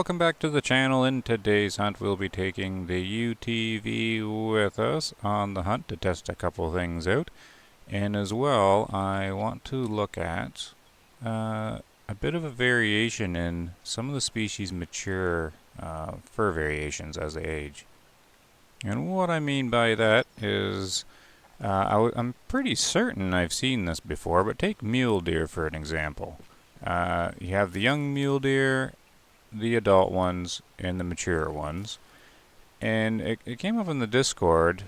welcome back to the channel. In today's hunt, we'll be taking the UTV with us on the hunt to test a couple things out. And as well, I want to look at a bit of a variation in some of the species' mature fur variations as they age. And what I mean by that is, I'm pretty certain I've seen this before, but take mule deer for an example. You have the young mule deer, the adult ones, and the mature ones. And it came up in the Discord.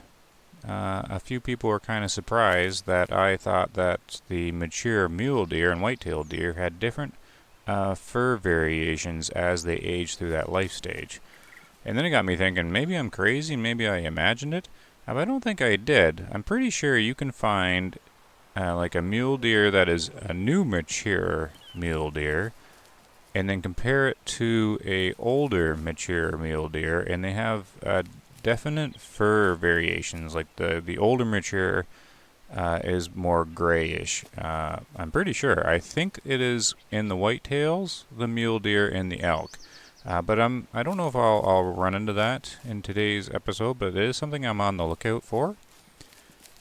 A few people were kind of surprised that I thought that the mature mule deer and white-tailed deer had different fur variations as they age through that life stage. And then it got me thinking, maybe I'm crazy, maybe I imagined it, but I don't think I did. I'm pretty sure you can find like a mule deer that is a new mature mule deer, and then compare it to a older mature mule deer, and they have definite fur variations. Like the older mature is more grayish. I'm pretty sure. I think it is in the whitetails, the mule deer, and the elk. But I don't know if I'll run into that in today's episode, but it is something I'm on the lookout for.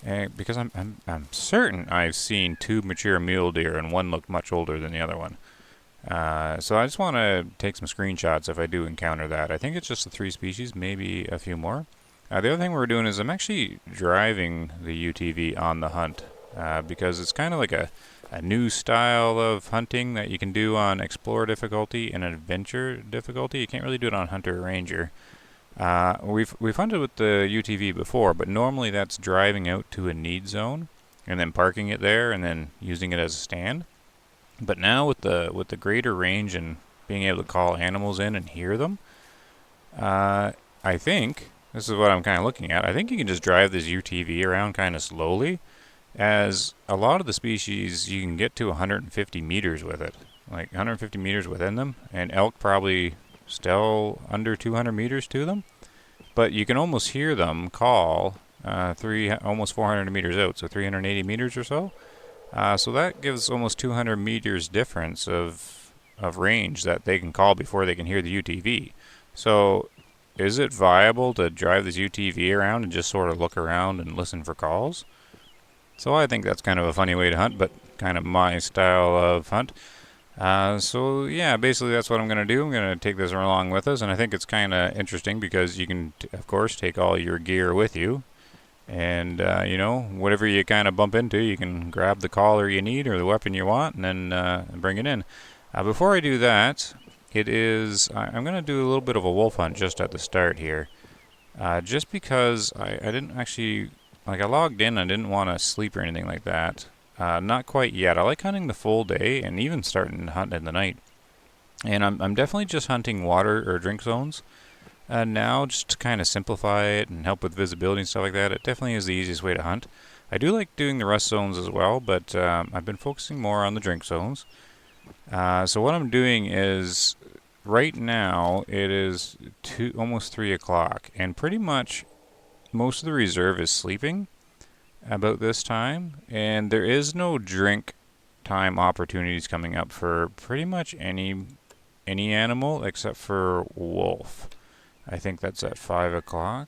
Because I'm certain I've seen two mature mule deer and one looked much older than the other one. So I just want to take some screenshots if I do encounter that. I think it's just the three species, maybe a few more. The other thing we're doing is I'm actually driving the UTV on the hunt because it's kind of like a new style of hunting that you can do on Explorer difficulty and Adventure difficulty. You can't really do it on Hunter or Ranger. We've hunted with the UTV before, but normally that's driving out to a need zone and then parking it there and then using it as a stand. But now with the greater range and being able to call animals in and hear them, I think, this is what I'm kind of looking at, I think you can just drive this UTV around kind of slowly, as a lot of the species you can get to 150 meters with it, like 150 meters within them, and elk probably still under 200 meters to them, but you can almost hear them call almost 400 meters out, so 380 meters or so. So that gives almost 200 meters difference of range that they can call before they can hear the UTV. So is it viable to drive this UTV around and just sort of look around and listen for calls? So I think that's kind of a funny way to hunt, but kind of my style of hunt. So yeah, basically that's what I'm going to do. I'm going to take this along with us, and I think it's kind of interesting because you can, of course, take all your gear with you. And, whatever you kind of bump into, you can grab the collar you need or the weapon you want and then bring it in. Before I do that, I'm going to do a little bit of a wolf hunt just at the start here. Just because I didn't actually, I logged in, I didn't want to sleep or anything like that. Not quite yet. I like hunting the full day and even starting to hunt in the night. And I'm definitely just hunting water or drink zones. Now, just to kind of simplify it and help with visibility and stuff like that, it definitely is the easiest way to hunt. I do like doing the rest zones as well, but I've been focusing more on the drink zones. So what I'm doing is, right now, it is almost 3 o'clock, and pretty much most of the reserve is sleeping about this time, and there is no drink time opportunities coming up for pretty much any animal except for wolf. I think that's at 5 o'clock.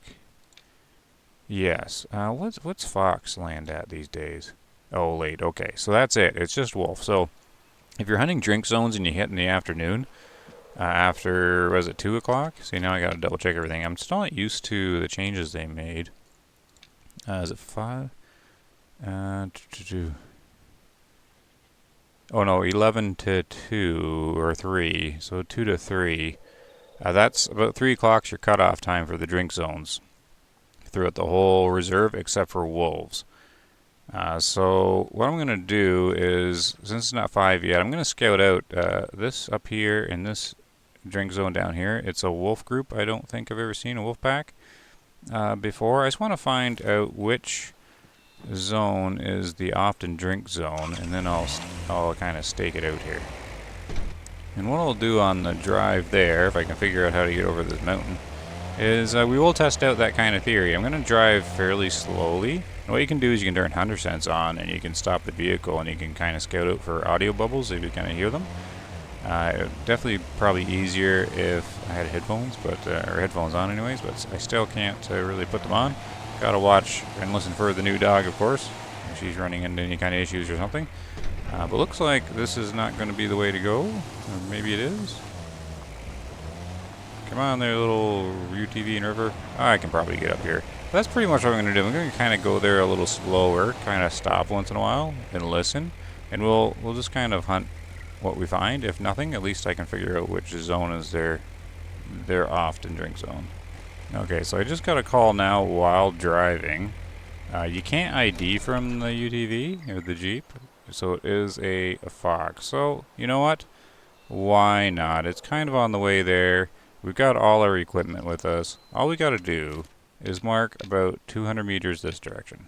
Yes. What's fox land at these days? Oh, late. Okay, so that's it. It's just wolf. So if you're hunting drink zones and you hit in the afternoon, after, was it 2 o'clock? See, now I got to double check everything. I'm still not used to the changes they made. Is it 5? Oh, no, 11 to 2 or 3. So 2 to 3. That's about 3 o'clock's your cutoff time for the drink zones throughout the whole reserve except for wolves. So what I'm going to do is, since it's not 5 yet, I'm going to scout out this up here in this drink zone down here. It's a wolf group. I don't think I've ever seen a wolf pack before. I just want to find out which zone is the often drink zone, and then I'll kind of stake it out here. And what I'll do on the drive there, if I can figure out how to get over this mountain, is we will test out that kind of theory. I'm going to drive fairly slowly. And what you can do is you can turn Hunter Sense on, and you can stop the vehicle, and you can kind of scout out for audio bubbles if you kind of hear them. Definitely probably easier if I had headphones, but or headphones on anyways. But I still can't really put them on. Gotta watch and listen for the new dog, of course, if she's running into any kind of issues or something. But looks like this is not going to be the way to go. Or maybe it is. Come on there, little UTV and river. I can probably get up here. But that's pretty much what I'm going to do. I'm going to kind of go there a little slower, kind of stop once in a while and listen, and we'll just kind of hunt what we find. If nothing, at least I can figure out which zone is their often drink zone. Okay, so I just got a call now while driving. You can't ID from the UTV or the Jeep, so it is a Fox. So you know what? Why not? It's kind of on the way there. We've got all our equipment with us. All we got to do is mark about 200 meters this direction.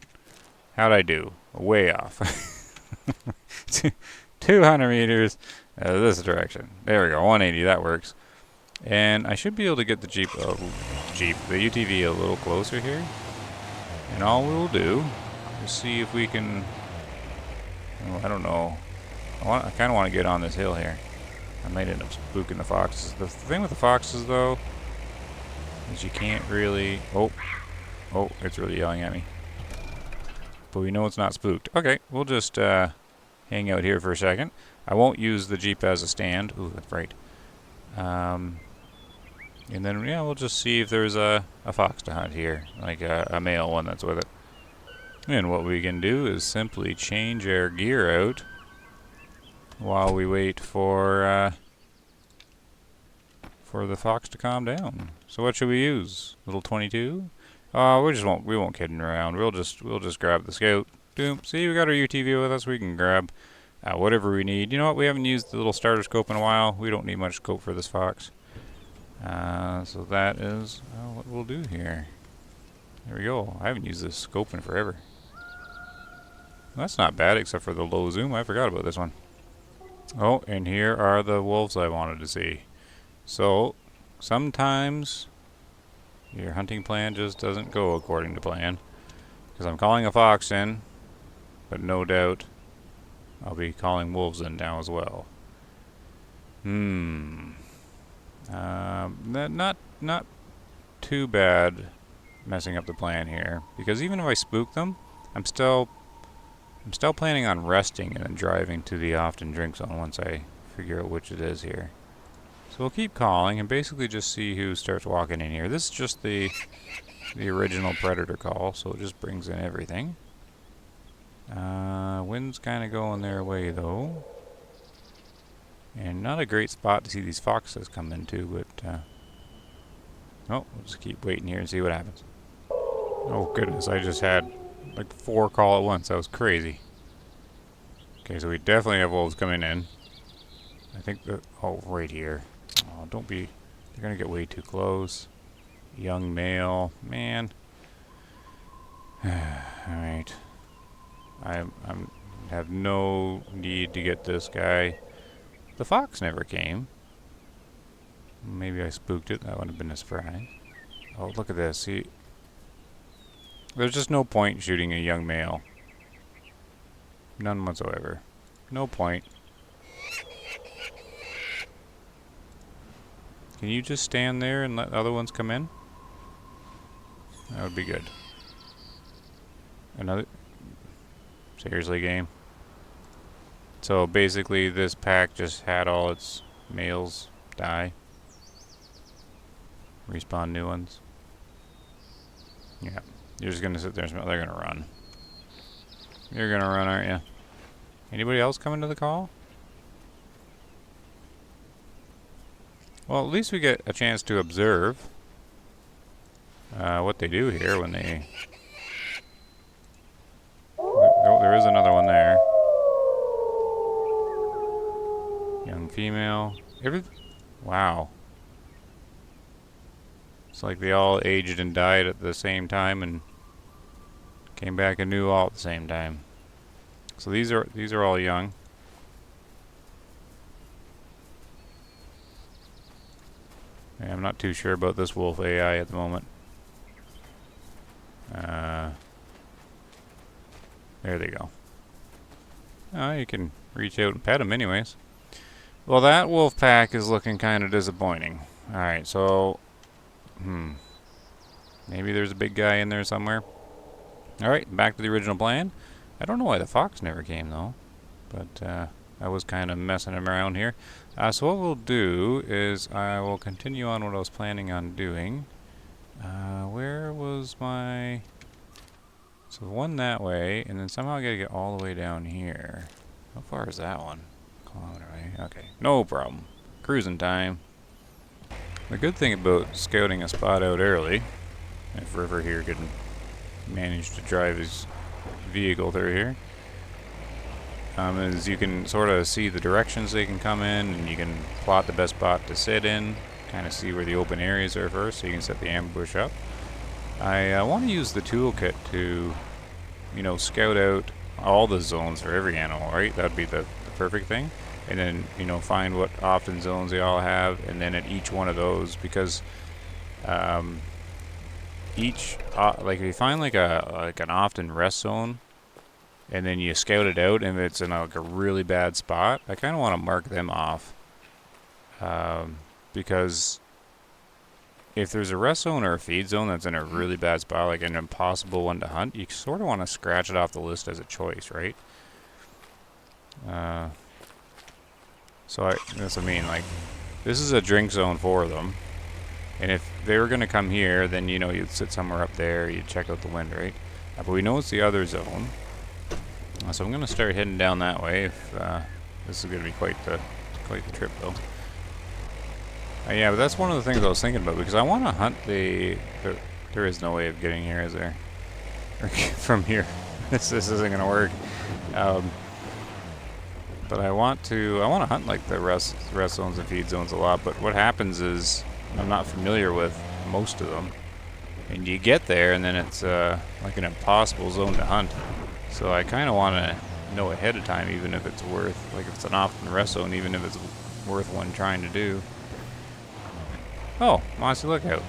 How'd I do? Way off. 200 meters this direction. There we go, 180, that works. And I should be able to get the the UTV a little closer here. And all we'll do is see if we can, oh, I don't know. I kind of want to get on this hill here. I might end up spooking the foxes. The thing with the foxes, though, is you can't really... Oh, it's really yelling at me. But we know it's not spooked. Okay, we'll just hang out here for a second. I won't use the Jeep as a stand. Ooh, that's right. And then, yeah, we'll just see if there's a fox to hunt here, like a male one that's with it. And what we can do is simply change our gear out while we wait for the fox to calm down. So what should we use? Little 22? We won't kidding around. We'll just grab the Scout. Doom. See, we got our UTV with us. We can grab whatever we need. You know what? We haven't used the little starter scope in a while. We don't need much scope for this fox. So that is what we'll do here. There we go. I haven't used this scope in forever. Well, that's not bad, except for the low zoom. I forgot about this one. Oh, and here are the wolves I wanted to see. So, sometimes your hunting plan just doesn't go according to plan. Because I'm calling a fox in, but no doubt I'll be calling wolves in now as well. Not too bad messing up the plan here, because even if I spook them, I'm still planning on resting and then driving to the often drink zone once I figure out which it is here. So we'll keep calling and basically just see who starts walking in here. This is just the original predator call, so it just brings in everything. Wind's kind of going their way though. And not a great spot to see these foxes come into, but we'll just keep waiting here and see what happens. Oh goodness, I just had like 4 calls at once. That was crazy. Okay, so we definitely have wolves coming in. I think right here. Oh, don't be, they're gonna get way too close. Young male, man. Alright. I have no need to get this guy. The fox never came. Maybe I spooked it. That would have been a surprise. Oh, look at this. See, there's just no point shooting a young male. None whatsoever. No point. Can you just stand there and let other ones come in? That would be good. Another... Seriously, game? So basically this pack just had all its males die. Respawn new ones. Yeah. You're just gonna sit there and smell. They're gonna run. You're gonna run, aren't you? Anybody else coming to the call? Well, at least we get a chance to observe what they do here when they... Oh, there is another one there. Young female. Wow. It's like they all aged and died at the same time and came back anew all at the same time. So these are all young. Yeah, I'm not too sure about this wolf AI at the moment. There they go. Oh, you can reach out and pet them anyways. Well, that wolf pack is looking kind of disappointing. Alright, so... Maybe there's a big guy in there somewhere. Alright, back to the original plan. I don't know why the fox never came, though. But, I was kind of messing him around here. So what we'll do is I will continue on what I was planning on doing. Where was my... So one that way, and then somehow I gotta get all the way down here. How far is that one? Kilometer away. Okay, no problem. Cruising time. The good thing about scouting a spot out early, if River here could manage to drive his vehicle through here, is you can sort of see the directions they can come in, and you can plot the best spot to sit in, kind of see where the open areas are first, so you can set the ambush up. I want to use the toolkit to, you know, scout out all the zones for every animal, right? That would be the perfect thing. And then, you know, find what often zones they all have, and then at each one of those, because like if you find like an often rest zone, and then you scout it out, and it's in like a really bad spot, I kind of want to mark them off, because if there's a rest zone or a feed zone that's in a really bad spot, like an impossible one to hunt, you sort of want to scratch it off the list as a choice, right? So that's what I mean, like, this is a drink zone for them. And if they were going to come here, then, you know, you'd sit somewhere up there, you'd check out the wind, right? But we know it's the other zone. So I'm going to start heading down that way. If this is going to be quite the trip, though. Yeah, but that's one of the things I was thinking about, because I want to hunt there is no way of getting here, is there? From here. This isn't going to work. But I want to hunt like the rest zones and feed zones a lot, but what happens is I'm not familiar with most of them. And you get there and then it's like an impossible zone to hunt. So I kind of want to know ahead of time, even if it's worth, like if it's an often rest zone, even if it's worth one trying to do. Oh, Mossy Lookout.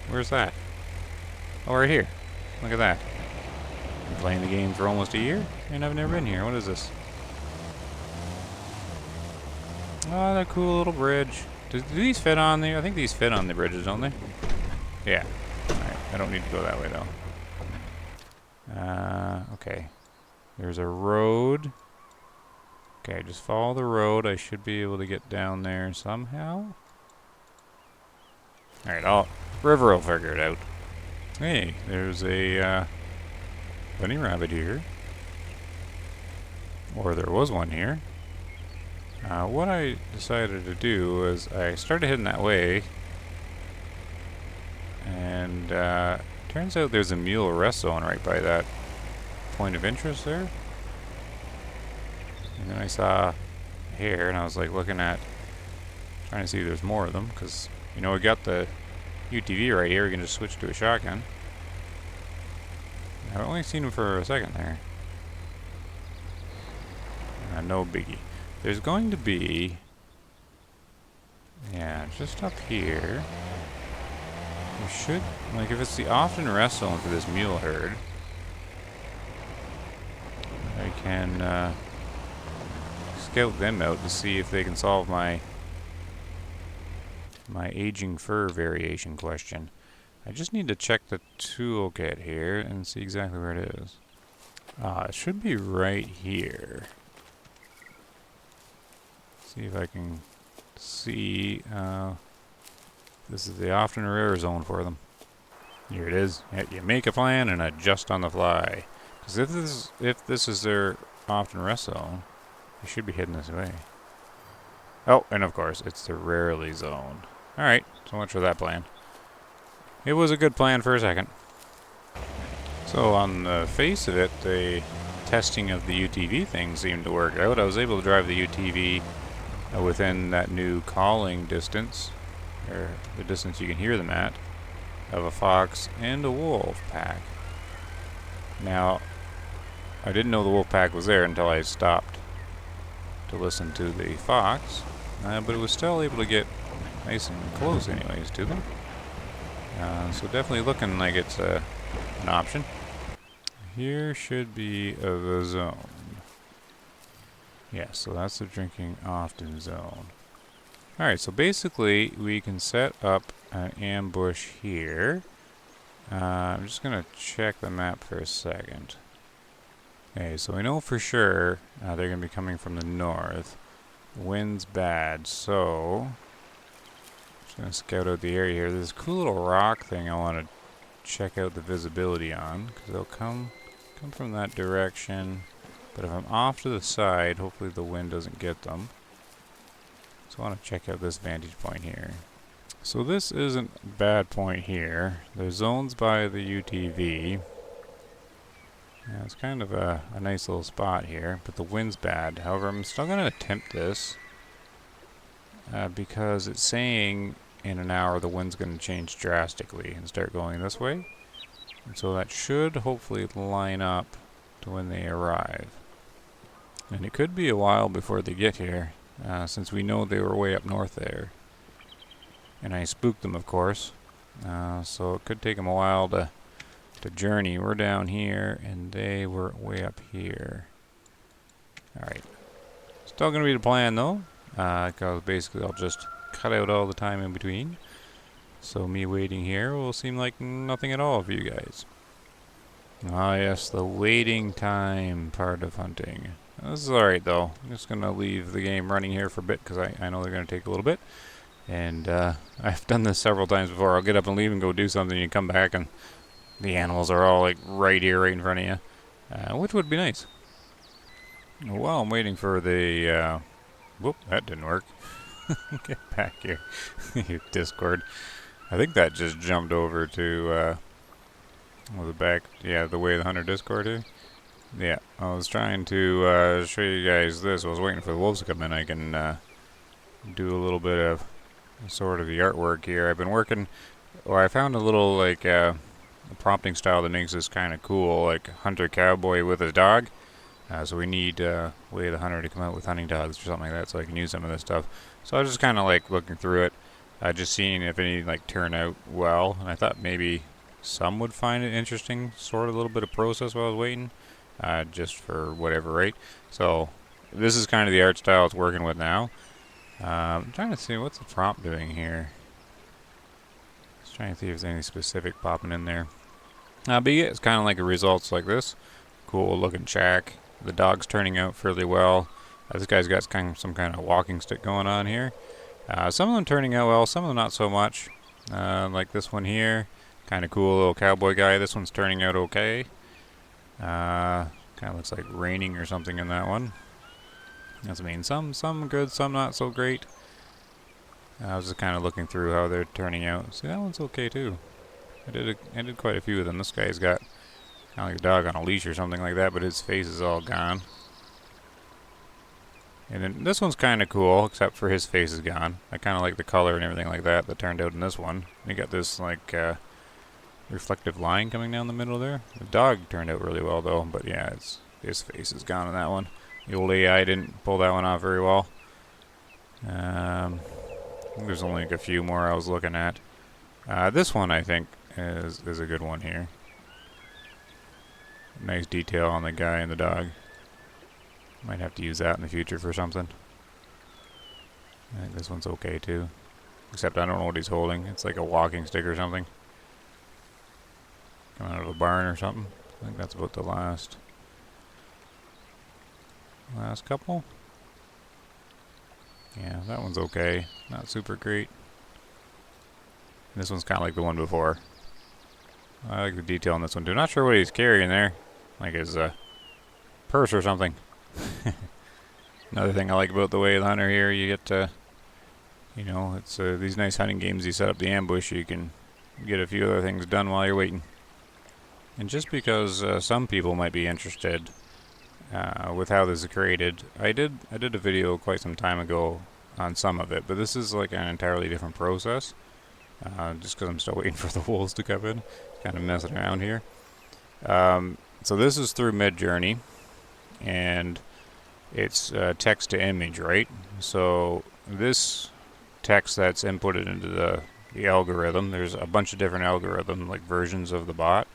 Where's that? Oh, right here. Look at that. Been playing the game for almost a year, and I've never been here. What is this? Oh, that cool little bridge. Do these fit on there? I think these fit on the bridges, don't they? Yeah. Alright, I don't need to go that way, though. Okay. There's a road. Okay, just follow the road. I should be able to get down there somehow. Alright, River will figure it out. Hey, there's a, bunny rabbit here. Or there was one here. What I decided to do was I started heading that way, and turns out there's a mule rest zone right by that point of interest there. And then I saw a hare, and I was like trying to see if there's more of them, because, you know, we got the UTV right here, we can just switch to a shotgun. I've only seen him for a second there. No biggie. There's going to be, yeah, just up here. We should, like, if it's the often rest zone for this mule herd, I can scout them out to see if they can solve my aging fur variation question. I just need to check the toolkit here and see exactly where it is. It should be right here. See if I can see. This is the often rare zone for them. Here it is. Yeah, you make a plan and adjust on the fly. Because if this is their often rest zone, they should be heading this way. Oh, and of course, it's the rarely zone. Alright, so much for that plan. It was a good plan for a second. So on the face of it, the testing of the UTV thing seemed to work out. I was able to drive the UTV within that new calling distance, or the distance you can hear them at, of a fox and a wolf pack. Now, I didn't know the wolf pack was there until I stopped to listen to the fox, but it was still able to get nice and close anyways to them. So definitely looking like it's an option. Here should be the zone. Yeah, so that's the drinking often zone. Alright, so basically we can set up an ambush here. I'm just going to check the map for a second. Okay, so we know for sure they're going to be coming from the north. Wind's bad, so just going to scout out the area here. There's this cool little rock thing I want to check out the visibility on, because they'll come from that direction. But if I'm off to the side, hopefully the wind doesn't get them. So I want to check out this vantage point here. So this isn't a bad point here. There's zones by the UTV. Yeah, it's kind of a nice little spot here, but the wind's bad. However, I'm still going to attempt this because it's saying in an hour the wind's going to change drastically and start going this way. And so that should hopefully line up to when they arrive. And it could be a while before they get here, since we know they were way up north there. And I spooked them, of course. So it could take them a while to journey. We're down here, and they were way up here. Alright. Still going to be the plan, though. Because basically I'll just cut out all the time in between. So me waiting here will seem like nothing at all for you guys. Ah, yes, the waiting time part of hunting. This is alright, though. I'm just going to leave the game running here for a bit, because I know they're going to take a little bit. And I've done this several times before. I'll get up and leave and go do something, and you come back, and the animals are all like right here, right in front of you, which would be nice. While I'm waiting for the, whoop, that didn't work. Get back here, you Discord. I think that just jumped over to, the back, yeah, the Way of the Hunter Discord here. Yeah, I was trying to show you guys this. I was waiting for the wolves to come in. I can do a little bit of sort of the artwork here. I've been working, or I found a little like a prompting style that makes this kind of cool, like hunter cowboy with his dog. So we need Way of the Hunter to come out with hunting dogs or something like that, so I can use some of this stuff. So I was just kind of like looking through it, just seeing if any like turn out well, and I thought maybe some would find it interesting, sort of a little bit of process while I was waiting, just for whatever, right? So this is kind of the art style it's working with now. I'm trying to see what's the prompt doing here. Just trying to see if there's anything specific popping in there. But yeah, it's kind of like a results like this. Cool looking shack. The dog's turning out fairly well. This guy's got some kind of walking stick going on here. Some of them turning out well, some of them not so much. Like this one here. Kind of cool little cowboy guy. This one's turning out okay. Kind of looks like raining or something in that one. That's some good, some not so great. I was just kind of looking through how they're turning out. See, that one's okay too. I did quite a few of them. This guy's got kind of like a dog on a leash or something like that, but his face is all gone. And then this one's kind of cool, except for his face is gone. I kind of like the color and everything like that turned out in this one. You got this like reflective line coming down the middle there. The dog turned out really well though, but yeah, his face is gone in that one. The old AI didn't pull that one off very well. I think there's only like a few more I was looking at. This one I think is a good one here. Nice detail on the guy and the dog. Might have to use that in the future for something. I think this one's okay too. Except I don't know what he's holding. It's like a walking stick or something. Coming out of a barn or something. I think that's about the last couple. Yeah, that one's okay. Not super great. This one's kind of like the one before. I like the detail on this one too. Not sure what he's carrying there. Like his purse or something. Another thing I like about the Way of the Hunter here, you get to, it's these nice hunting games. You set up the ambush, you can get a few other things done while you're waiting. And just because some people might be interested with how this is created, I did a video quite some time ago on some of it, but this is like an entirely different process. Just because I'm still waiting for the wolves to come in, kind of messing around here. So this is through Midjourney, and it's text to image, right? So this text that's inputted into the algorithm, there's a bunch of different algorithm like versions of the bot.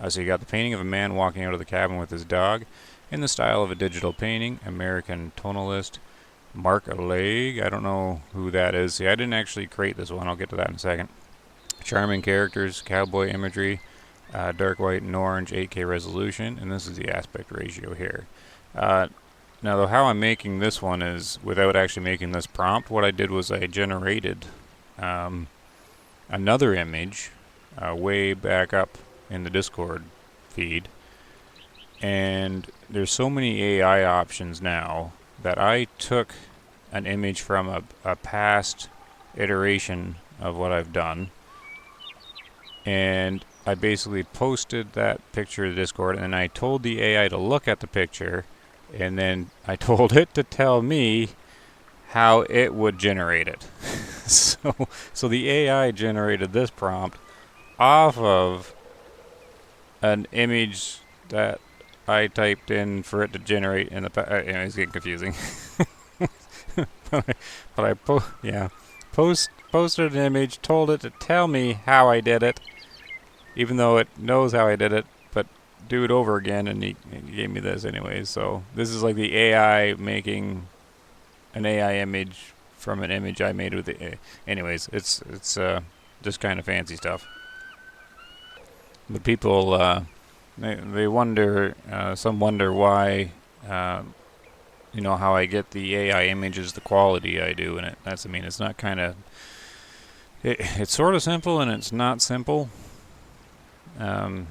So you got the painting of a man walking out of the cabin with his dog, in the style of a digital painting. American tonalist, Mark Leg. I don't know who that is. See, I didn't actually create this one. I'll get to that in a second. Charming characters, cowboy imagery, dark white and orange, 8K resolution, and this is the aspect ratio here. Now, though, how I'm making this one is without actually making this prompt. What I did was I generated another image way back up in the Discord feed, and there's so many AI options now that I took an image from a past iteration of what I've done, and I basically posted that picture to Discord, and then I told the AI to look at the picture, and then I told it to tell me how it would generate it. so the AI generated this prompt off of an image that I typed in for it to generate in the it's getting confusing. Posted an image, told it to tell me how I did it, even though it knows how I did it, but do it over again, and he gave me this anyways. So this is like the AI making an AI image from an image I made with the anyways, it's just kind of fancy stuff. But people they wonder, some wonder why how I get the AI images, the quality I do, and it's not kind of it's sort of simple and it's not simple,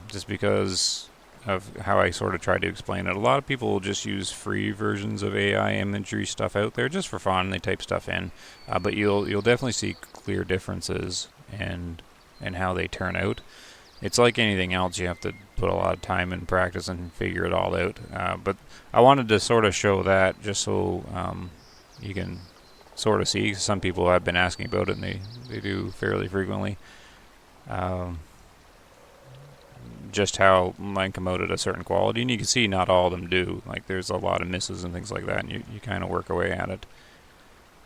just because of how I sort of try to explain it. A lot of people will just use free versions of AI imagery stuff out there just for fun. They type stuff in, but you'll definitely see clear differences and how they turn out. It's like anything else; you have to put a lot of time and practice and figure it all out. But I wanted to sort of show that just so you can sort of see. Some people have been asking about it, and they do fairly frequently. Just how mine come out at a certain quality, and you can see not all of them do. Like there's a lot of misses and things like that, and you kind of work away at it.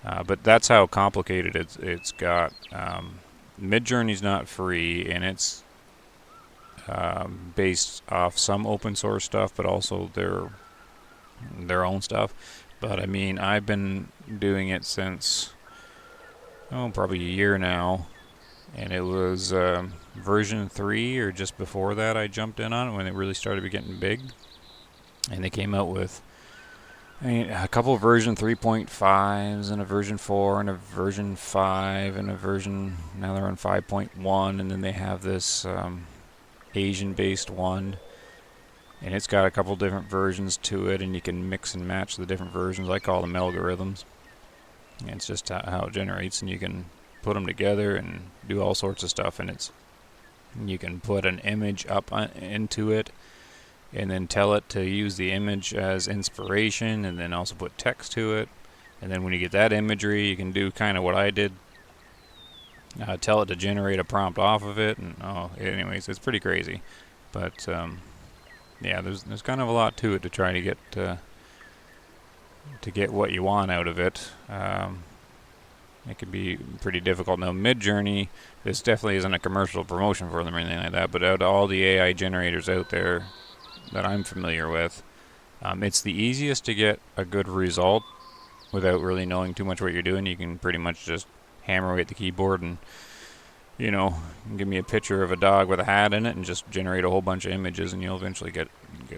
But that's how complicated it's got. Midjourney's not free, and it's based off some open source stuff, but also their own stuff. But I mean, I've been doing it since probably a year now. And it was version 3 or just before that I jumped in on it when it really started getting big. And they came out with a couple of version 3.5s and a version 4 and a version 5 and a version, now they're on 5.1, and then they have this Asian-based one. And it's got a couple different versions to it, and you can mix and match the different versions. I call them algorithms. And it's just how it generates, and you can put them together and do all sorts of stuff, and you can put an image up into it and then tell it to use the image as inspiration, and then also put text to it, and then when you get that imagery you can do kind of what I did, tell it to generate a prompt off of it, and anyways, it's pretty crazy. But yeah, there's kind of a lot to it to try to get what you want out of it. It can be pretty difficult. Now, Midjourney, this definitely isn't a commercial promotion for them or anything like that, but out of all the AI generators out there that I'm familiar with, it's the easiest to get a good result without really knowing too much what you're doing. You can pretty much just hammer away at the keyboard and, give me a picture of a dog with a hat in it and just generate a whole bunch of images, and you'll eventually get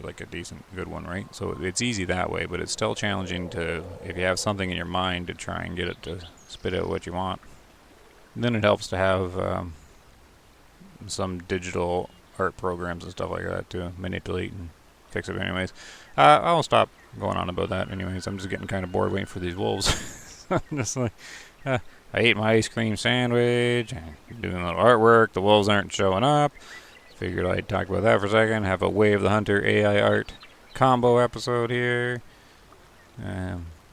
like a decent, good one, right? So it's easy that way, but it's still challenging if you have something in your mind, to try and get it to spit out what you want. And then it helps to have some digital art programs and stuff like that to manipulate and fix it. Anyways, I'll stop going on about that. Anyways, I'm just getting kind of bored waiting for these wolves. I'm just like, I ate my ice cream sandwich, I'm doing a little artwork, the wolves aren't showing up. Figured I'd talk about that for a second, have a Way of the Hunter AI art combo episode here.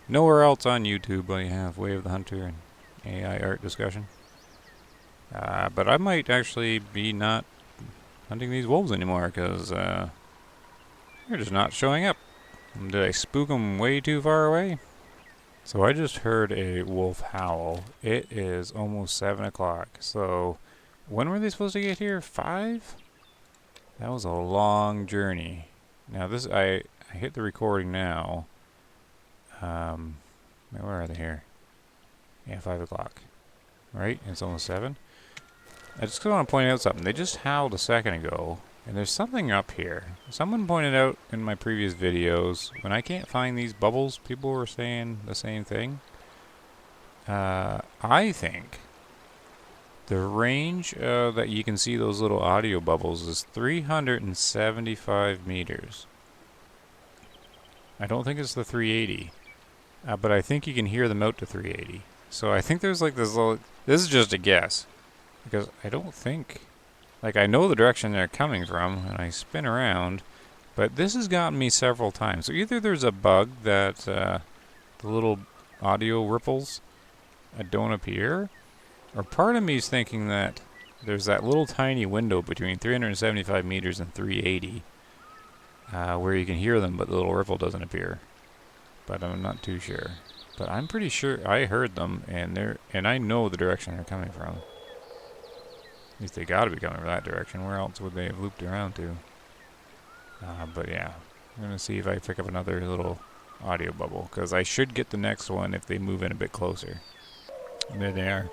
Nowhere else on YouTube will you have Way of the Hunter and AI art discussion. But I might actually be not hunting these wolves anymore, because they're just not showing up. Did I spook them way too far away? So I just heard a wolf howl. It is almost 7 o'clock. So when were they supposed to get here? 5? That was a long journey. Now I I hit the recording now. Where are they here? Yeah, 5 o'clock. Right? It's almost 7. I just want to point out something. They just howled a second ago, and there's something up here. Someone pointed out in my previous videos, when I can't find these bubbles, people were saying the same thing. I think the range that you can see those little audio bubbles is 375 meters. I don't think it's the 380, but I think you can hear them out to 380. So I think there's like this little... This is just a guess, because I don't think... Like, I know the direction they're coming from, and I spin around, but this has gotten me several times. So either there's a bug that the little audio ripples don't appear, or part of me is thinking that there's that little tiny window between 375 meters and 380 where you can hear them, but the little ripple doesn't appear. But I'm not too sure. But I'm pretty sure I heard them, and I know the direction they're coming from. At least they got to be coming from that direction. Where else would they have looped around to? But yeah, I'm going to see if I pick up another little audio bubble, because I should get the next one if they move in a bit closer. And there they are.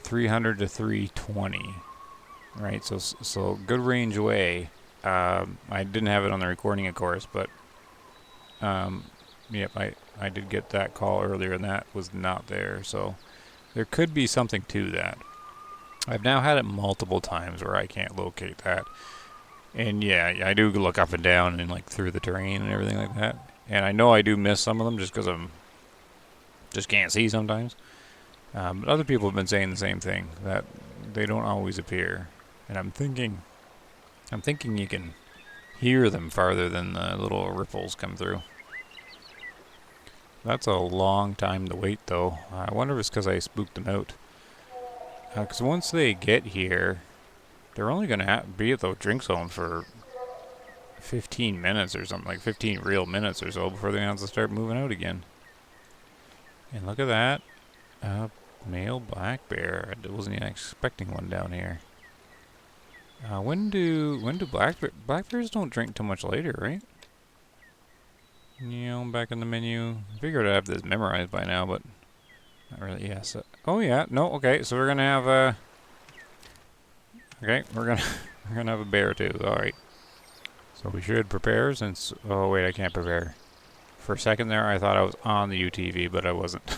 300 to 320. Right, so good range away. I didn't have it on the recording, of course, but yep, I did get that call earlier, and that was not there. So there could be something to that. I've now had it multiple times where I can't locate that. And yeah, I do look up and down and like through the terrain and everything like that. And I know I do miss some of them just because I'm just can't see sometimes. But other people have been saying the same thing, that they don't always appear. And I'm thinking you can hear them farther than the little ripples come through. That's a long time to wait, though. I wonder if it's because I spooked them out. Because once they get here, they're only going to be at the drink zone for 15 minutes or something, like 15 real minutes or so before they have to start moving out again. And look at that. Male black bear. I wasn't even expecting one down here. When do black bears don't drink too much later, right? You know, back in the menu. I figured I'd have this memorized by now, but not really. Yeah. So, oh yeah. No. Okay. So we're gonna have okay. We're gonna have a bear too. All right. So we should prepare since. Oh wait, I can't prepare. For a second there, I thought I was on the UTV, but I wasn't.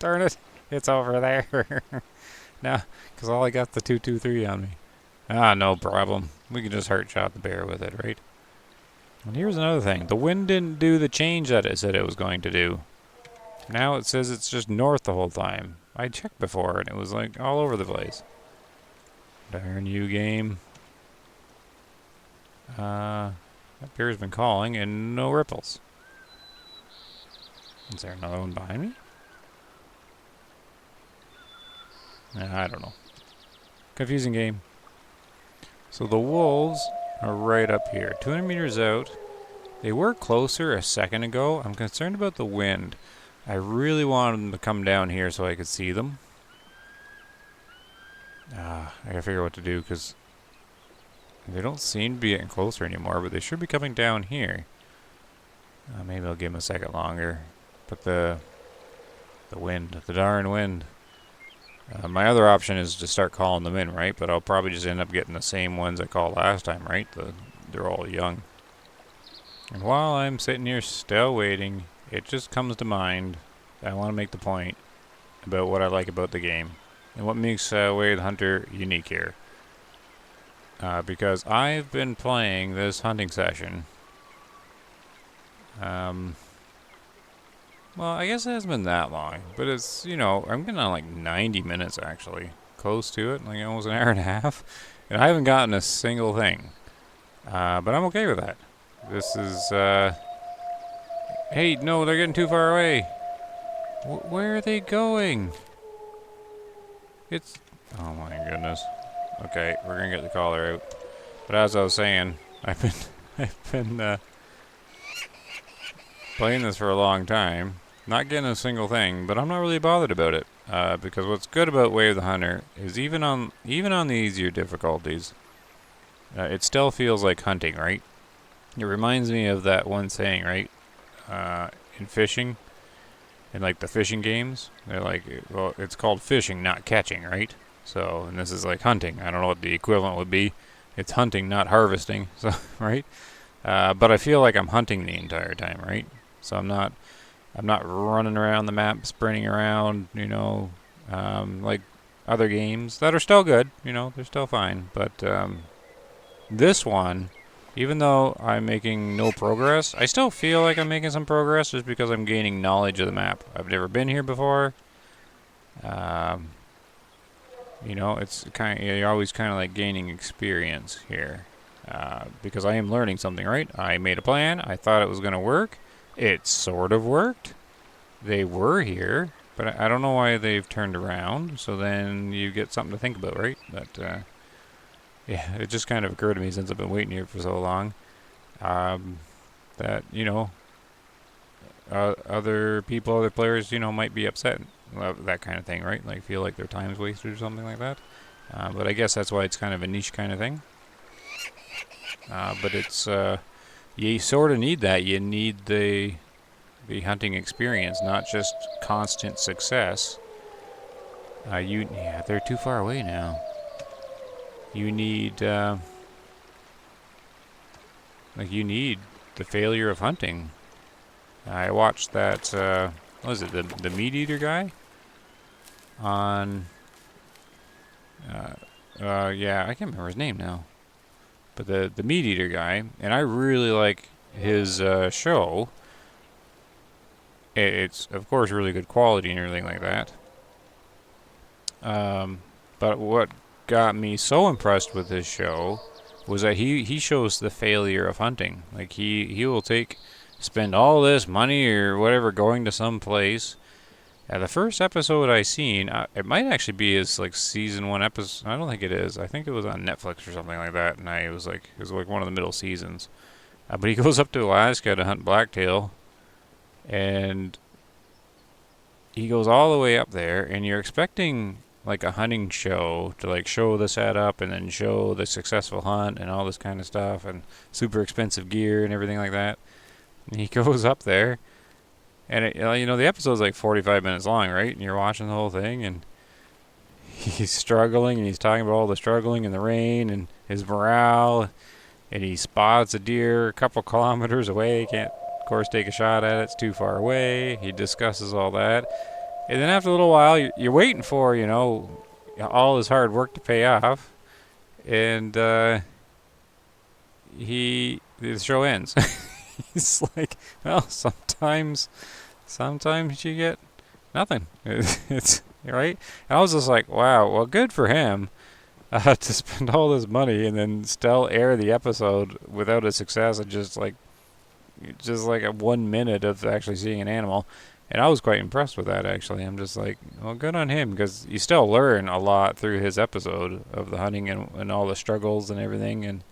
Darn it! It's over there. Now, because all I got the 223 on me. No problem. We can just heart shot the bear with it, right? And here's another thing. The wind didn't do the change that it said it was going to do. Now it says it's just north the whole time. I checked before and it was like all over the place. Darn you, game. That bear's been calling and no ripples. Is there another one behind me? I don't know. Confusing game. So the wolves are right up here. 200 meters out. They were closer a second ago. I'm concerned about the wind. I really wanted them to come down here so I could see them. I gotta figure out what to do because they don't seem to be getting closer anymore, but they should be coming down here. Maybe I'll give them a second longer. But the wind, the darn wind. My other option is to start calling them in, right? But I'll probably just end up getting the same ones I called last time, right? They're all young. And while I'm sitting here still waiting, it just comes to mind that I want to make the point about what I like about the game. And what makes Way of the Hunter unique here. Because I've been playing this hunting session. Well, I guess it hasn't been that long, but it's, you know, I'm getting on like 90 minutes actually. Close to it, like almost an hour and a half. And I haven't gotten a single thing. But I'm okay with that. This is, hey, no, they're getting too far away. Where are they going? It's, oh my goodness. Okay, we're gonna get the collar out. But as I was saying, I've been playing this for a long time. Not getting a single thing, but I'm not really bothered about it. Because what's good about Way of the Hunter is even on the easier difficulties, it still feels like hunting, right? It reminds me of that one saying, right? In fishing, in like the fishing games, they're like, well, it's called fishing, not catching, right? So, and this is like hunting. I don't know what the equivalent would be. It's hunting, not harvesting. So, right? But I feel like I'm hunting the entire time, right? So I'm not running around the map, sprinting around, like other games that are still good. They're still fine. But this one, even though I'm making no progress, I still feel like I'm making some progress just because I'm gaining knowledge of the map. I've never been here before. Um, it's you're always kind of like gaining experience here. Because I am learning something, right? I made a plan. I thought it was going to work. It sort of worked. They were here, but I don't know why they've turned around. So then you get something to think about, right? But yeah, it just kind of occurred to me since I've been waiting here for so long that other people, other players, might be upset, that kind of thing, right? Like feel like their time's wasted or something like that. But I guess that's why it's kind of a niche kind of thing. But it's you sort of need that. You need the hunting experience, not just constant success. They're too far away now. You need you need the failure of hunting. I watched that. What was it? The meat eater guy on. Yeah, I can't remember his name now. But the meat eater guy, and I really like his show. It's of course really good quality and everything like that. But what got me so impressed with this show was that he shows the failure of hunting. Like he will spend all this money or whatever going to some place. The first episode I seen, it might actually be his like season 1 episode. I don't think it is. I think it was on Netflix or something like that. And it was like one of the middle seasons. But he goes up to Alaska to hunt blacktail, and he goes all the way up there, and you're expecting like a hunting show to like show the setup and then show the successful hunt and all this kind of stuff and super expensive gear and everything like that. And he goes up there, and the episode's like 45 minutes long, right? And you're watching the whole thing, and he's struggling, and he's talking about all the struggling in the rain and his morale, and he spots a deer a couple kilometers away. Can't, of course, take a shot at it. It's too far away. He discusses all that. And then after a little while, you're waiting for, all his hard work to pay off. And the show ends. He's like, well, sometimes you get nothing. It's right. And I was just like, wow, well, good for him to spend all this money and then still air the episode without a success and just like a 1 minute of actually seeing an animal. And I was quite impressed with that, actually. I'm just like, well, good on him, because you still learn a lot through his episode of the hunting and all the struggles and everything, and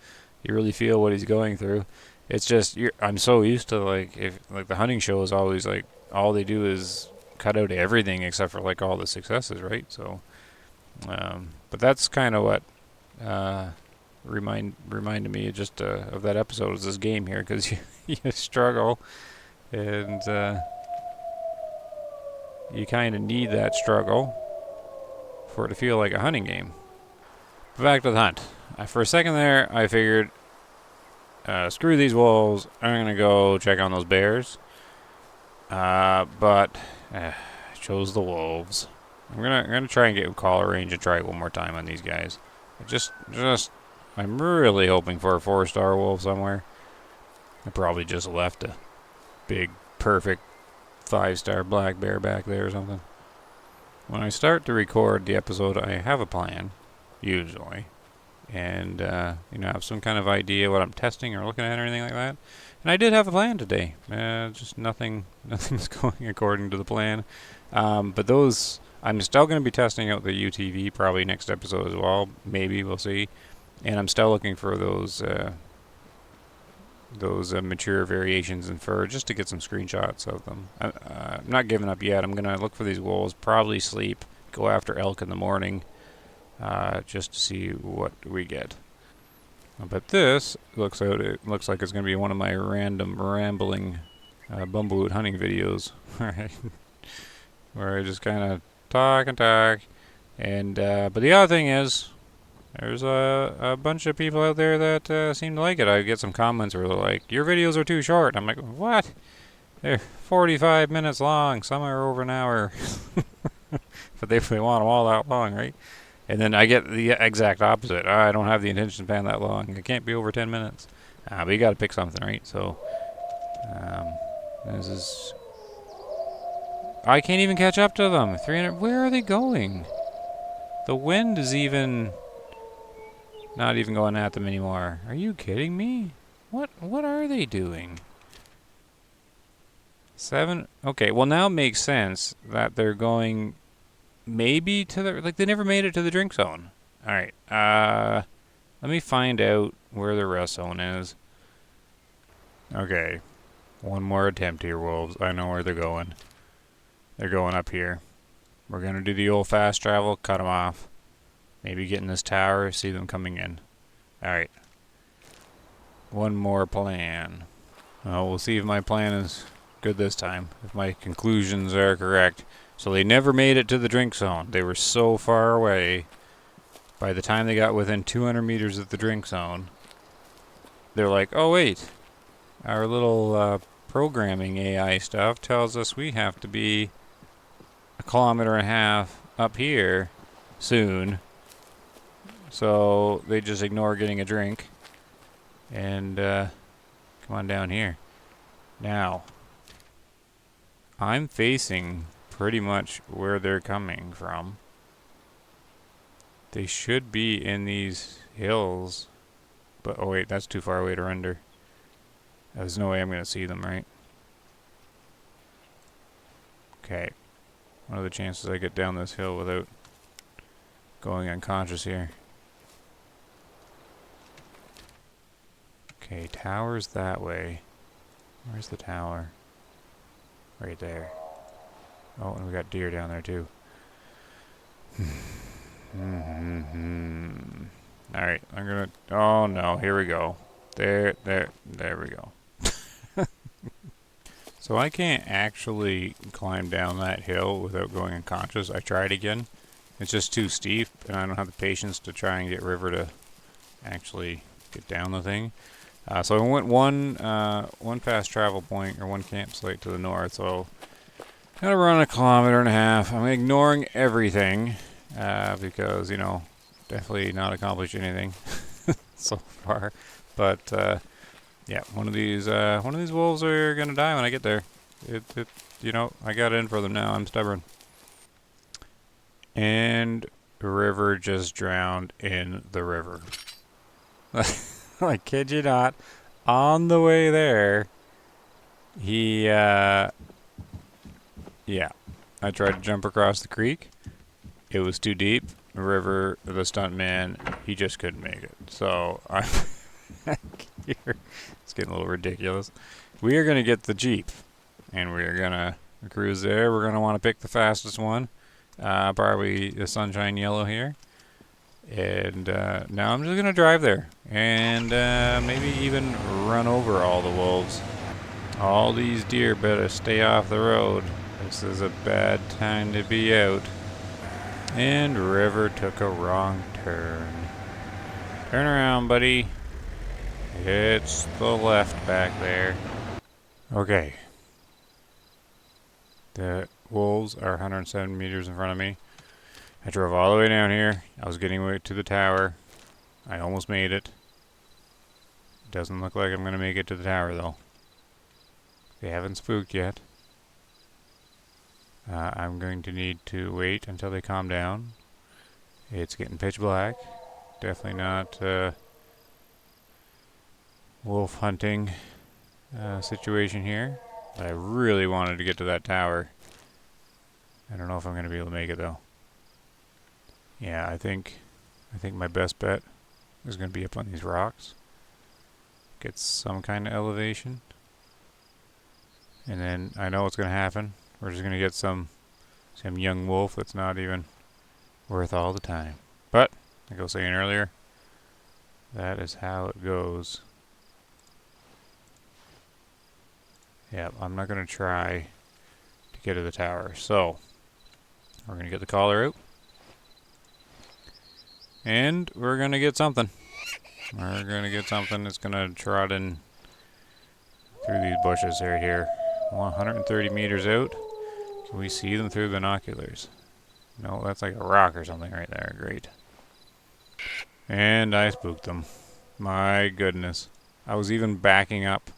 you really feel what he's going through. It's just, I'm so used to, if the hunting show is always, all they do is cut out everything except for, all the successes, right? So, but that's kind of what reminded me just of that episode, was this game here, because you struggle, and you kind of need that struggle for it to feel like a hunting game. But back to the hunt. For a second there, I figured, screw these wolves. I'm going to go check on those bears. But I chose the wolves. I'm gonna try and get collar range and try it one more time on these guys. I'm really hoping for a 4-star wolf somewhere. I probably just left a big, perfect 5-star black bear back there or something. When I start to record the episode, I have a plan, usually, and have some kind of idea what I'm testing or looking at or anything like that. And I did have a plan today. Just nothing's going according to the plan. But those, I'm still going to be testing out the UTV probably next episode as well. Maybe, we'll see. And I'm still looking for those mature variations in fur, just to get some screenshots of them. I'm not giving up yet. I'm going to look for these wolves, probably sleep, go after elk in the morning, just to see what we get. But this looks out. It looks like it's going to be one of my random rambling bumblewood hunting videos, right? Where I just kind of talk and talk. And but the other thing is, there's a bunch of people out there that seem to like it. I get some comments where they're like, "Your videos are too short." I'm like, "What? They're 45 minutes long. Some are over an hour." But they want them all that long, right? And then I get the exact opposite. I don't have the attention span that long. It can't be over 10 minutes. But you got to pick something, right? So this is. I can't even catch up to them. 300. Where are they going? The wind is even not even going at them anymore. Are you kidding me? What are they doing? 7. Okay, well now it makes sense that they're going maybe to the like they never made it to the drink zone. All right. Let me find out where the rest zone is. Okay. One more attempt here, wolves. I know where they're going. They're going up here. We're going to do the old fast travel, cut them off. Maybe get in this tower, see them coming in. Alright. One more plan. We'll see if my plan is good this time. If my conclusions are correct. So they never made it to the drink zone. They were so far away. By the time they got within 200 meters of the drink zone, they're like, oh wait. Our little programming AI stuff tells us we have to be 1.5 kilometers up here soon. So they just ignore getting a drink and come on down here. Now, I'm facing pretty much where they're coming from. They should be in these hills. But, oh wait, that's too far away to render. There's no way I'm going to see them, right? Okay. What are the chances I get down this hill without going unconscious here? Okay, tower's that way. Where's the tower? Right there. Oh, and we got deer down there too. Alright, I'm gonna... Oh no, here we go. There we go. So I can't actually climb down that hill without going unconscious. I tried again. It's just too steep, and I don't have the patience to try and get River to actually get down the thing. So I went one fast travel point, or one campsite to the north, so I'm gonna run 1.5 kilometers. I'm ignoring everything, because, you know, definitely not accomplished anything so far. But, yeah, one of these wolves are gonna die when I get there. You know, I got in for them now. I'm stubborn. And the river just drowned in the river. I kid you not. On the way there, he, yeah. I tried to jump across the creek. It was too deep. The river, the stunt man, he just couldn't make it. So I'm here. It's getting a little ridiculous. We are going to get the Jeep, and we are going to cruise there. We're going to want to pick the fastest one. Probably the Sunshine Yellow here. And now I'm just going to drive there. And maybe even run over all the wolves. All these deer better stay off the road. This is a bad time to be out. And River took a wrong turn. Turn around, buddy. It's the left back there. Okay. The wolves are 107 meters in front of me. I drove all the way down here. I was getting way to the tower. I almost made it. Doesn't look like I'm going to make it to the tower, though. They haven't spooked yet. I'm going to need to wait until they calm down. It's getting pitch black. Definitely not wolf hunting situation here. But I really wanted to get to that tower. I don't know if I'm going to be able to make it, though. Yeah, I think my best bet is going to be up on these rocks. Get some kind of elevation. And then I know what's going to happen. We're just going to get some young wolf that's not even worth all the time. But, like I was saying earlier, That is how it goes. Yep, I'm not going to try to get to the tower. So, we're going to get the collar out. And we're going to get something. We're going to get something that's going to trot in through these bushes right here. 130 meters out. Can we see them through binoculars? No, that's like a rock or something right there. Great. And I spooked them. My goodness. I was even backing up.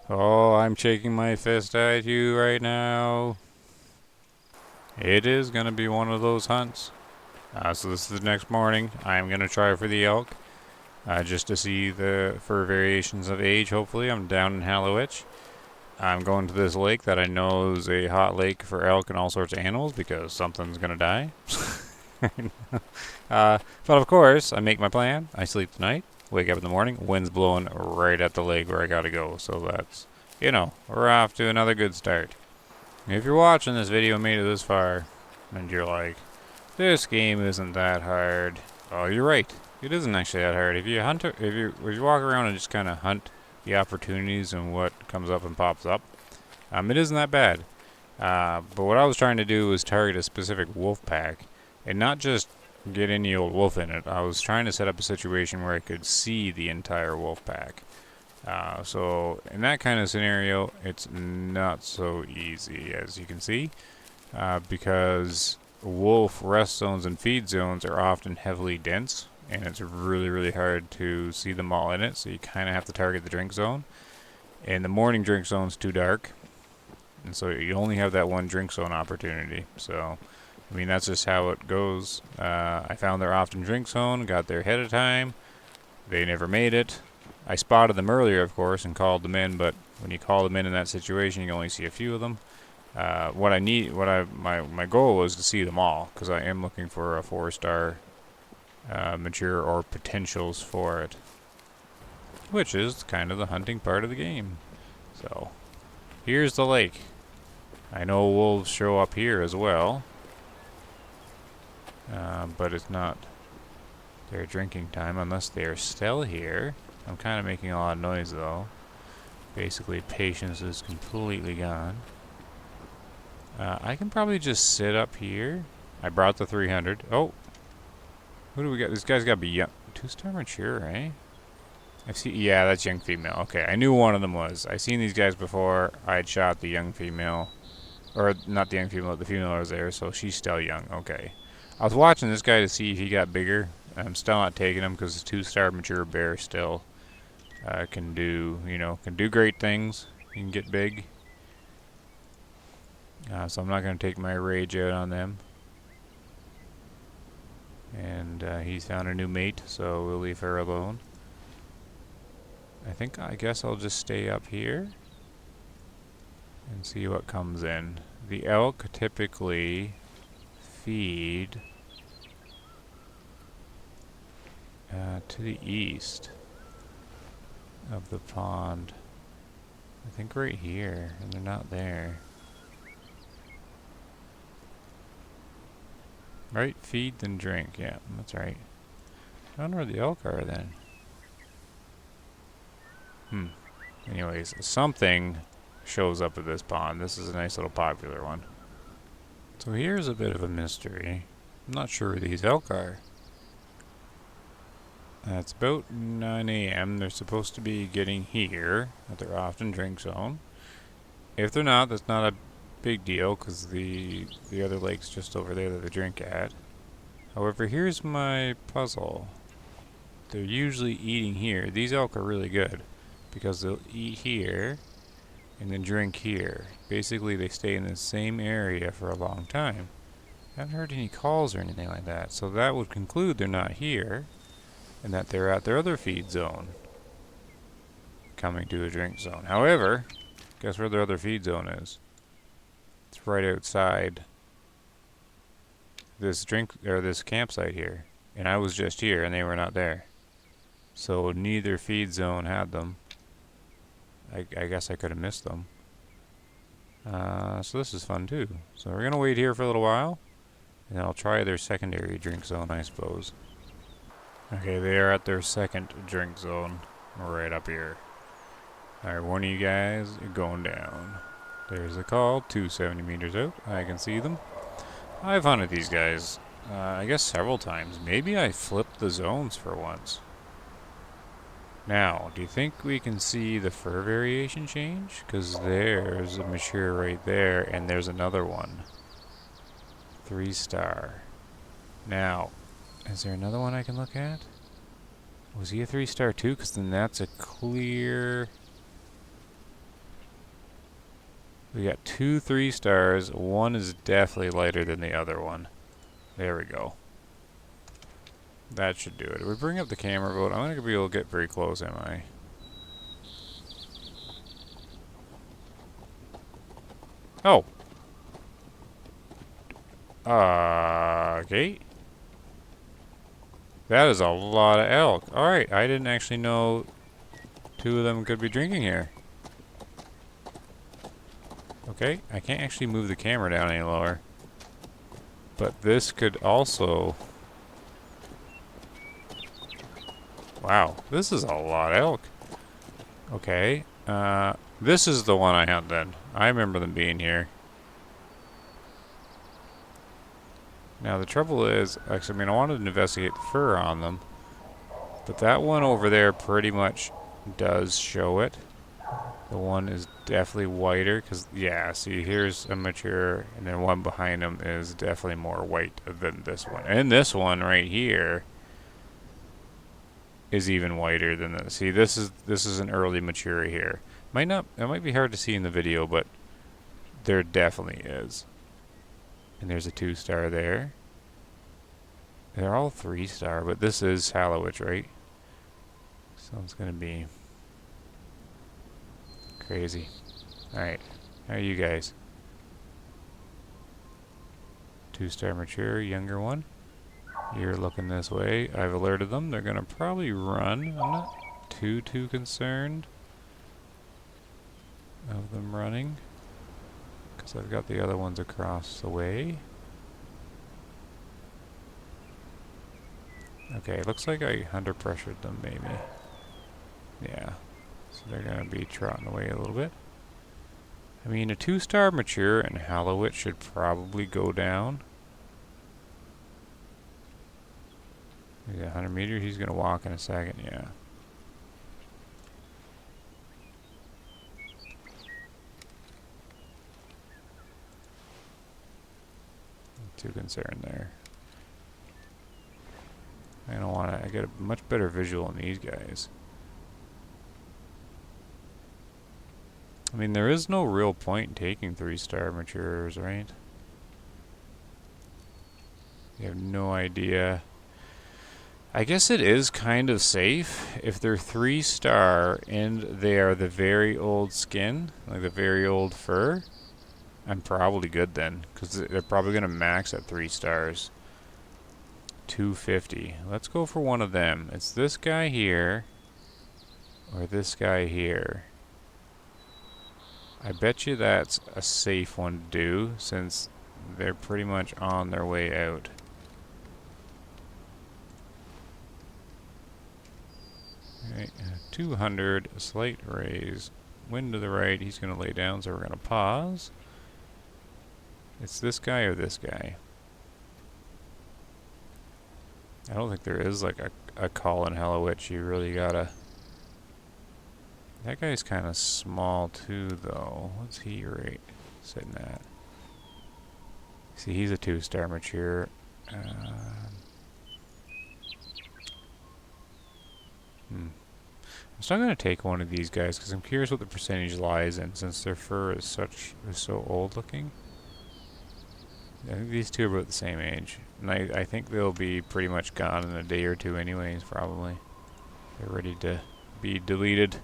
Oh, I'm shaking my fist at you right now. It is going to be one of those hunts. So this is the next morning. I'm going to try for the elk. Just to see for variations of age, hopefully. I'm down in Hallowich. I'm going to this lake that I know is a hot lake for elk and all sorts of animals because something's going to die. But of course, I make my plan. I sleep tonight. Wake up in the morning. Wind's blowing right at the lake where I got to go. So that's, we're off to another good start. If you're watching this video and made it this far, and you're like, this game isn't that hard. Oh, you're right. It isn't actually that hard. If you walk around and just kind of hunt the opportunities and what comes up and pops up, it isn't that bad. But what I was trying to do was target a specific wolf pack, and not just get any old wolf in it. I was trying to set up a situation where I could see the entire wolf pack. So in that kind of scenario, it's not so easy, as you can see, because wolf rest zones and feed zones are often heavily dense, and it's really, really hard to see them all in it, so you kind of have to target the drink zone. And the morning drink zone's too dark, and so you only have that one drink zone opportunity. So, I mean, that's just how it goes. I found their often drink zone, got there ahead of time. They never made it. I spotted them earlier, of course, and called them in, but when you call them in that situation, you only see a few of them. My goal was to see them all, because I am looking for a 4-star mature or potentials for it, which is kind of the hunting part of the game. So, here's the lake. I know wolves show up here as well, but it's not their drinking time unless they're still here. I'm kind of making a lot of noise though. Basically, patience is completely gone. I can probably just sit up here. I brought the 300. Oh, who do we got? This guy's got to be young. 2-star mature, eh? Yeah, that's young female. Okay, I knew one of them was. I've seen these guys before. I had shot the young female. Or, not the young female, the female was there, so she's still young. Okay. I was watching this guy to see if he got bigger. I'm still not taking him because the 2-star mature bear still can do great things. He can get big. So I'm not going to take my rage out on them. And he's found a new mate, so we'll leave her alone. I guess I'll just stay up here and see what comes in. The elk typically feed to the east of the pond. I think right here, and they're not there. Right, feed then drink. Yeah, that's right. I don't know where the elk are then. Anyways, something shows up at this pond. This is a nice little popular one. So here's a bit of a mystery. I'm not sure where these elk are. It's about 9 a.m. They're supposed to be getting here at their often drink zone. If they're not, that's not a big deal because the other lake's just over there that they drink at. However, here's my puzzle. They're usually eating here. These elk are really good because they'll eat here and then drink here. Basically, they stay in the same area for a long time. I haven't heard any calls or anything like that, so that would conclude they're not here and that they're at their other feed zone, coming to a drink zone. However, guess where their other feed zone is? It's right outside this campsite here, and I was just here and they were not there. So neither feed zone had them. I guess I could have missed them. So this is fun too. So we're gonna wait here for a little while, and then I'll try their secondary drink zone, I suppose. Okay, they are at their second drink zone. Right up here. Alright, one of you guys going down. There's the call, 270 meters out. I can see them. I've hunted these guys, I guess several times. Maybe I flipped the zones for once. Now, do you think we can see the fur variation change? Because there's a mature right there, and there's another one. 3-star. Now, is there another one I can look at? Was he a 3-star too? Because then that's a clear... We got 2 3-stars. One is definitely lighter than the other one. There we go. That should do it. If we bring up the camera vote, I'm not going to be able to get very close, am I? Oh! Okay. That is a lot of elk. Alright, I didn't actually know 2 of them could be drinking here. Okay, I can't actually move the camera down any lower. But this could also... Wow, this is a lot of elk. Okay, this is the one I hunt then. I remember them being here. Now the trouble is, actually, I mean, I wanted to investigate the fur on them, but that one over there pretty much does show it. The one is definitely whiter, because, yeah, see, here's a mature, and then one behind him is definitely more white than this one. And this one right here is even whiter than this. See, this is an early mature here. It might be hard to see in the video, but there definitely is. And there's a 2-star there. They're all 3-star, but this is Hallowich, right? So it's gonna be crazy. Alright, how are you guys? 2-star mature, younger one. You're looking this way. I've alerted them. They're gonna probably run. I'm not too concerned of them running, because I've got the other ones across the way. Okay, looks like I under pressured them maybe. Yeah. So they're gonna be trotting away a little bit. I mean, a 2-star mature and Hallowit should probably go down. He's at 100 meters. He's gonna walk in a second. Yeah. Too concerned there. I don't want to. I get a much better visual on these guys. I mean, there is no real point in taking 3-star matures, right? You have no idea. I guess it is kind of safe if they're 3-star and they are the very old skin, like the very old fur. I'm probably good then, because they're probably going to max at 3 stars. 250. Let's go for one of them. It's this guy here, or this guy here. I bet you that's a safe one to do, since they're pretty much on their way out. Okay, 200, a slight raise. Wind to the right, he's going to lay down, so we're going to pause. It's this guy or this guy. I don't think there is like a call in Hallowich. You really gotta... That guy's kind of small too, though. What's he rate sitting at? See, he's a 2-star mature. I'm still gonna take one of these guys because I'm curious what the percentage lies in, since their fur is so old looking. I think these two are about the same age, and I think they'll be pretty much gone in a day or two anyways, probably. They're ready to be deleted.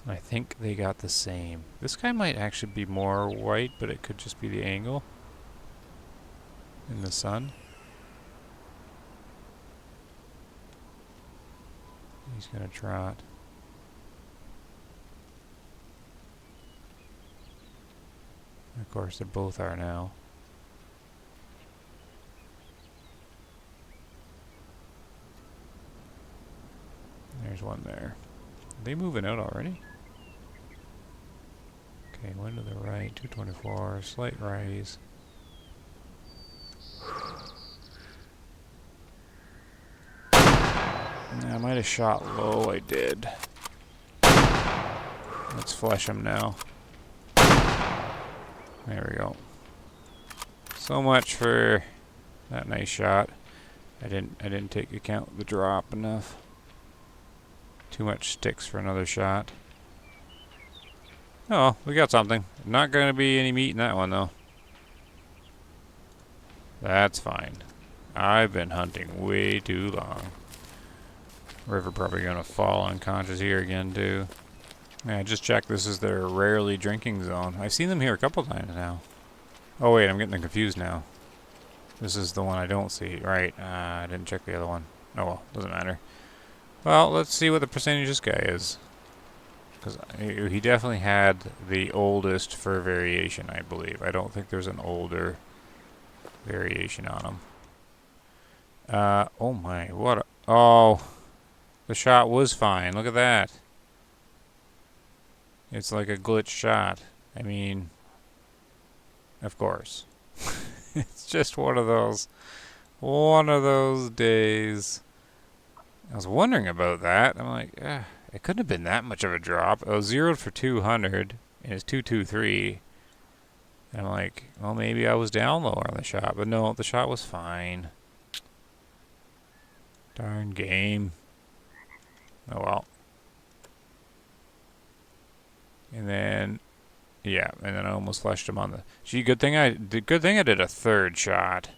I think they got the same. This guy might actually be more white, but it could just be the angle in the sun. He's gonna trot. Of course, they both are now. There's one there. Are they moving out already? Okay, one to the right, 224, slight rise. I might have shot low, I did. Let's flush him now. There we go. So much for that nice shot. I didn't take account of the drop enough. Too much sticks for another shot. Oh, we got something. Not gonna be any meat in that one though. That's fine. I've been hunting way too long. River probably gonna fall unconscious here again too. Yeah, just check. This is their rarely drinking zone. I've seen them here a couple times now. Oh wait, I'm getting them confused now. This is the one I don't see. Right, I didn't check the other one. Oh well, doesn't matter. Well, let's see what the percentage this guy is. Because he definitely had the oldest fur variation, I believe. I don't think there's an older variation on him. Oh my, what a... Oh, the shot was fine. Look at that. It's like a glitch shot. I mean, of course. It's just one of those days. I was wondering about that. I'm like, it couldn't have been that much of a drop. I was zeroed for 200, and it's 223. And I'm like, well, maybe I was down lower on the shot. But no, the shot was fine. Darn game. Oh well. And then, yeah, and then I almost flushed him on the... Gee, good thing I did a third shot.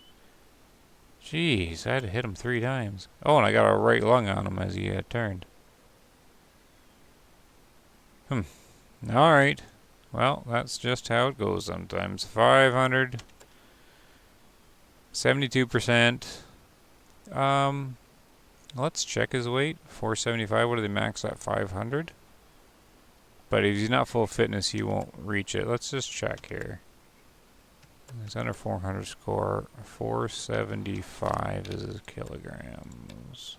Jeez, I had to hit him 3 times. Oh, and I got a right lung on him as he turned. Alright. Well, that's just how it goes sometimes. 500. 72%. Let's check his weight. 475. What do they max at? 500? But if he's not full fitness, he won't reach it. Let's just check here. He's under 400 score. 475 is his kilograms.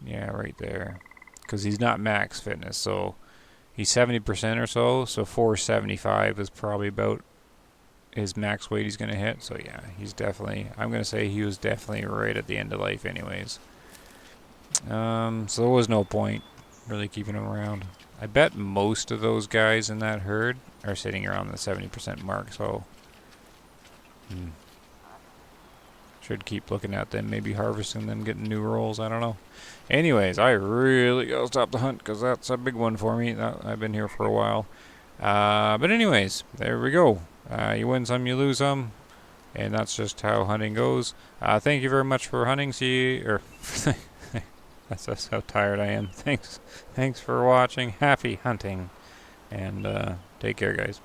Yeah, right there. Because he's not max fitness, so he's 70% or so. So 475 is probably about his max weight he's going to hit. So yeah, he's definitely... I'm going to say he was definitely right at the end of life anyways. So there was no point really keeping him around. I bet most of those guys in that herd are sitting around the 70% mark, so should keep looking at them, maybe harvesting them, getting new rolls, I don't know. Anyways, I really gotta stop the hunt because that's a big one for me. I've been here for a while. But anyways, there we go. You win some, you lose some, and that's just how hunting goes. Thank you very much for hunting. See you, or that's how tired I am. Thanks for watching. Happy hunting, and take care, guys.